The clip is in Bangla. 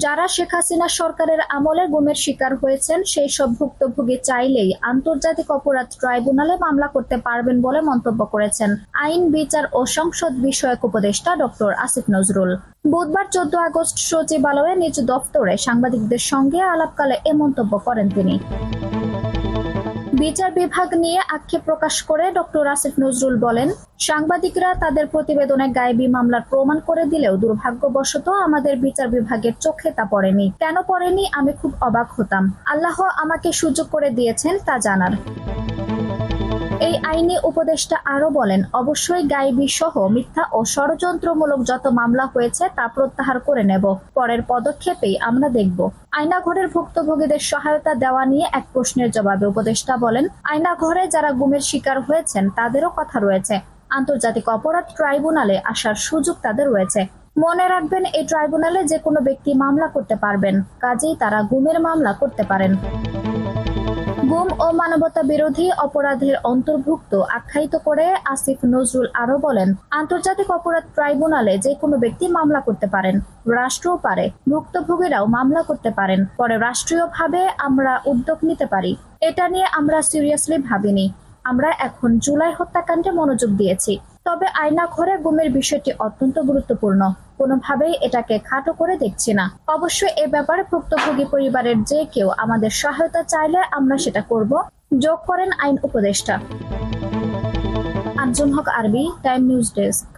যারা শেখ হাসিনা সরকারের আমলে গুমের শিকার হয়েছেন সেই সব ভুক্তভোগী চাইলেই আন্তর্জাতিক অপরাধ ট্রাইব্যুনালে মামলা করতে পারবেন বলে মন্তব্য করেছেন আইন, বিচার ও সংসদ বিষয়ক উপদেষ্টা ডক্টর আসিফ নজরুল। বুধবার 14 আগস্ট সচিবালয়ে নিজ দফতরে সাংবাদিকদের সঙ্গে আলাপকালে এ মন্তব্য করেন তিনি। বিচার বিভাগ নিয়ে আক্ষেপ প্রকাশ করে ডক্টর আসিফ নজরুল বলেন, সাংবাদিকরা তাদের প্রতিবেদনে গায়েবী মামলার প্রমাণ করে দিলেও দুর্ভাগ্যবশত আমাদের বিচার বিভাগের চোখে তা পড়েনি। কেন পড়েনি আমি খুব অবাক হতাম। আল্লাহ আমাকে সুযোগ করে দিয়েছেন তা জানার। এই আইনি উপদেষ্টা আরো বলেন, অবশ্যই গায়েবী সহ মিথ্যা ও ষড়যন্ত্রমূলক যত মামলা হয়েছে তা প্রত্যাহার করে নেব। পরের পদক্ষেপেই আমরা দেখব। আয়নাঘরের ভুক্তভোগীদের সহায়তা দেওয়া নিয়ে এক প্রশ্নের জবাবে উপদেষ্টা বলেন, আয়নাঘরে যারা গুমের শিকার হয়েছেন তাদেরও কথা রয়েছে। আন্তর্জাতিক অপরাধ ট্রাইব্যুনালে আসার সুযোগ তাদের রয়েছে। মনে রাখবেন, এই ট্রাইব্যুনালে যে কোনো ব্যক্তি মামলা করতে পারবেন, কাজেই তারা গুমের মামলা করতে পারেন। গুম ও মানবতা বিরোধী অপরাধের অন্তর্ভুক্ত আখ্যায়িত করে আসিফ নজরুল আরো বলেন, আন্তর্জাতিক অপরাধ ট্রাইব্যুনালে যে কোনো ব্যক্তি মামলা করতে পারেন, রাষ্ট্রও পারে, ভুক্তভোগীরাও মামলা করতে পারেন। পরে রাষ্ট্রীয়ভাবে আমরা উদ্যোগ নিতে পারি। এটা নিয়ে আমরা সিরিয়াসলি ভাবিনি। আমরা এখন জুলাই হত্যাকাণ্ডে মনোযোগ দিয়েছি। তবে আয়নাঘরে গুমের বিষয়টি অত্যন্ত গুরুত্বপূর্ণ। কোনোভাবেই এটাকে খাটো করে দেখছি না। অবশ্যই এ ব্যাপারে ভুক্তভোগী পরিবারের যে কেউ আমাদের সহায়তা চাইলে আমরা সেটা করব, যোগ করেন আইন উপদেষ্টা। আঞ্জুম হক আরবি, টাইম নিউজ ডেস্ক।